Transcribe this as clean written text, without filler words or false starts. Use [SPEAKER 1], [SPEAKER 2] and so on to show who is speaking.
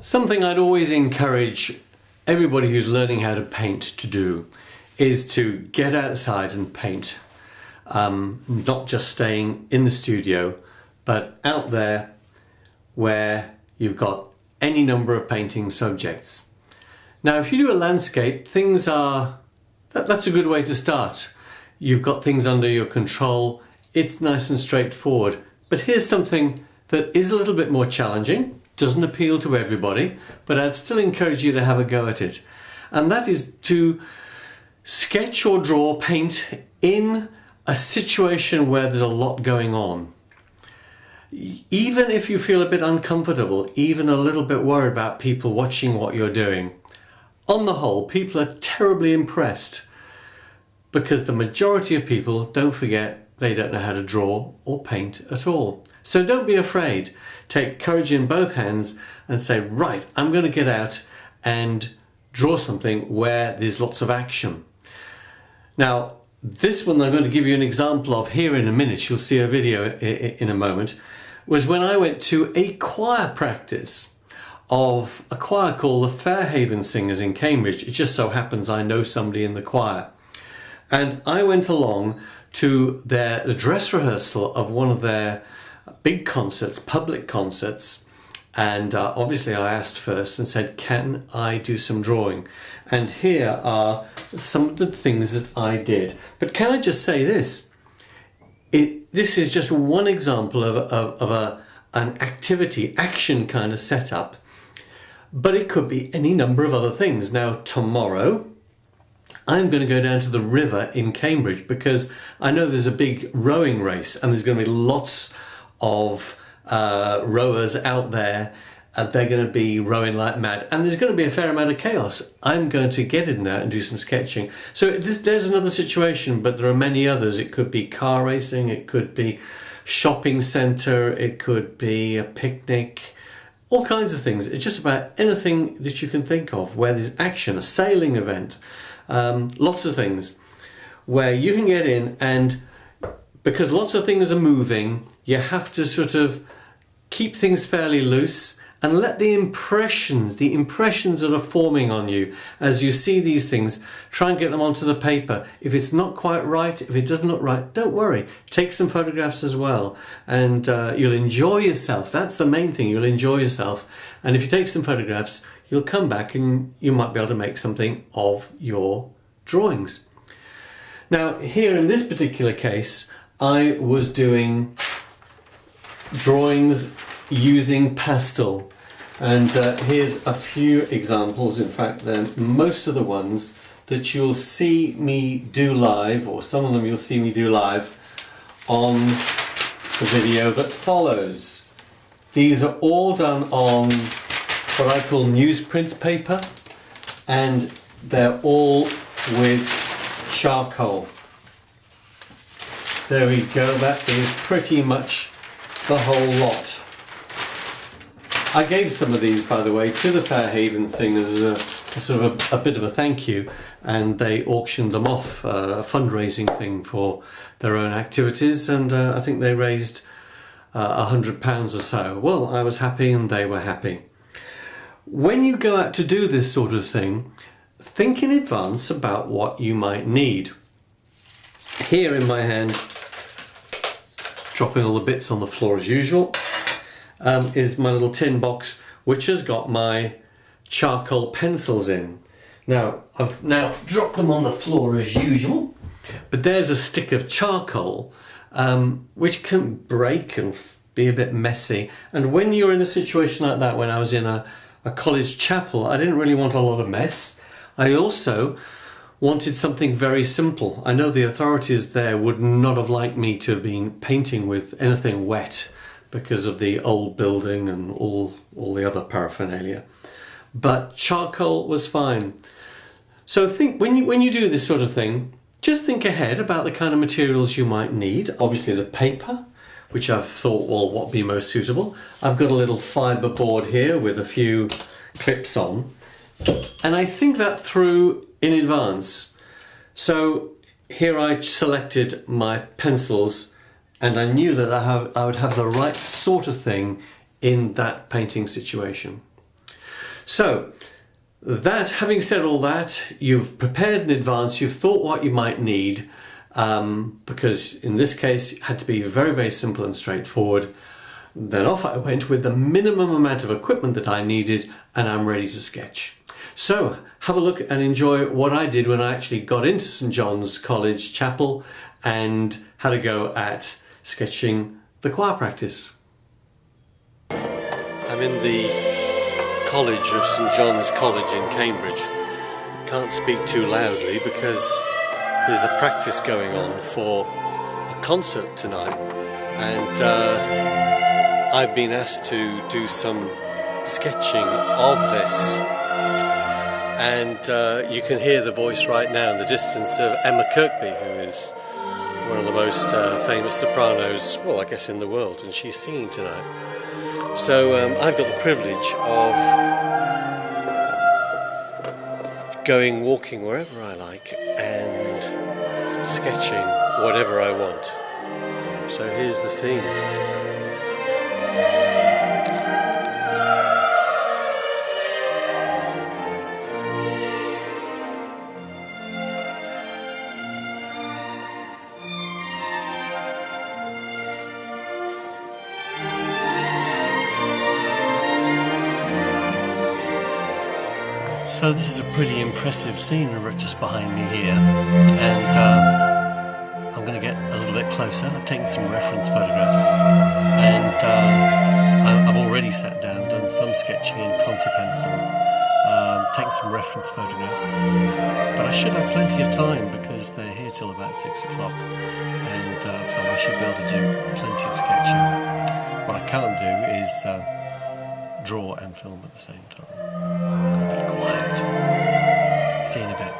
[SPEAKER 1] Something I'd always encourage everybody who's learning how to paint to do is to get outside and paint. Not just staying in the studio, but out there where you've got any number of painting subjects. Now, if you do a landscape, that's a good way to start. You've got things under your control, it's nice and straightforward. But here's something that is a little bit more challenging, doesn't appeal to everybody, but I'd still encourage you to have a go at it. And that is to sketch or draw, paint in a situation where there's a lot going on. Even if you feel a bit uncomfortable, even a little bit worried about people watching what you're doing, on the whole, people are terribly impressed because the majority of people, don't forget, they don't know how to draw or paint at all. So don't be afraid. Take courage in both hands and say, right, I'm going to get out and draw something where there's lots of action. Now, this one I'm going to give you an example of here in a minute, you'll see a video in a moment, was when I went to a choir practice of a choir called the Fairhaven Singers in Cambridge. It just so happens I know somebody in the choir. And I went along to the dress rehearsal of one of their big concerts, public concerts, and obviously I asked first and said, can I do some drawing? And here are some of the things that I did. But can I just say this? This is just one example of an activity, action kind of setup, but it could be any number of other things. Now, tomorrow, I'm going to go down to the river in Cambridge because I know there's a big rowing race and there's going to be lots of rowers out there. They're going to be rowing like mad and there's going to be a fair amount of chaos. I'm going to get in there and do some sketching. So there's another situation, but there are many others. It could be car racing, it could be shopping centre, it could be a picnic, all kinds of things. It's just about anything that you can think of where there's action, a sailing event, lots of things where you can get in, and because lots of things are moving, you have to sort of keep things fairly loose and let the impressions that are forming on you as you see these things, try and get them onto the paper. If it's not quite right, if it doesn't look right, don't worry. Take some photographs as well and you'll enjoy yourself. That's the main thing, you'll enjoy yourself. And if you take some photographs, you'll come back and you might be able to make something of your drawings. Now, here in this particular case, I was doing drawings using pastel, and here's a few examples. In fact, then most of the ones that you'll see me do live, or some of them you'll see me do live on the video that follows. These are all done on what I call newsprint paper, and they're all with charcoal. There we go, that is pretty much the whole lot. I gave some of these, by the way, to the Fairhaven Singers as a sort of a bit of a thank you, and they auctioned them off, a fundraising thing for their own activities, and I think they raised £100 or so. Well, I was happy and they were happy. When you go out to do this sort of thing, think in advance about what you might need. Here in my hand, dropping all the bits on the floor as usual, is my little tin box which has got my charcoal pencils in. Now, I've dropped them on the floor as usual, but there's a stick of charcoal which can break and be a bit messy, and when you're in a situation like that, when I was in a college chapel, I didn't really want a lot of mess. I also wanted something very simple. I know the authorities there would not have liked me to have been painting with anything wet because of the old building and all the other paraphernalia. But charcoal was fine. So think when you do this sort of thing, just think ahead about the kind of materials you might need. Obviously the paper, which I've thought, well, what would be most suitable. I've got a little fibre board here with a few clips on, and I think that through in advance. So here I selected my pencils, and I knew that I would have the right sort of thing in that painting situation. So, having said all that, you've prepared in advance, you've thought what you might need, because in this case it had to be very, very simple and straightforward. Then off I went with the minimum amount of equipment that I needed, and I'm ready to sketch. So have a look and enjoy what I did when I actually got into St. John's College Chapel and had a go at sketching the choir practice. I'm in the College of St. John's College in Cambridge. Can't speak too loudly because there's a practice going on for a concert tonight, and I've been asked to do some sketching of this, and you can hear the voice right now in the distance of Emma Kirkby, who is one of the most famous sopranos, well, I guess in the world, and she's singing tonight. So I've got the privilege of walking wherever I like and sketching whatever I want. So here's the scene. So this is a pretty impressive scene just behind me here, and I'm going to get a little bit closer. I've taken some reference photographs, and I've already sat down, done some sketching in Conte pencil, taken some reference photographs, but I should have plenty of time because they're here till about 6 o'clock, and so I should be able to do plenty of sketching. What I can't do is draw and film at the same time. Gotta be quiet. See you in a bit.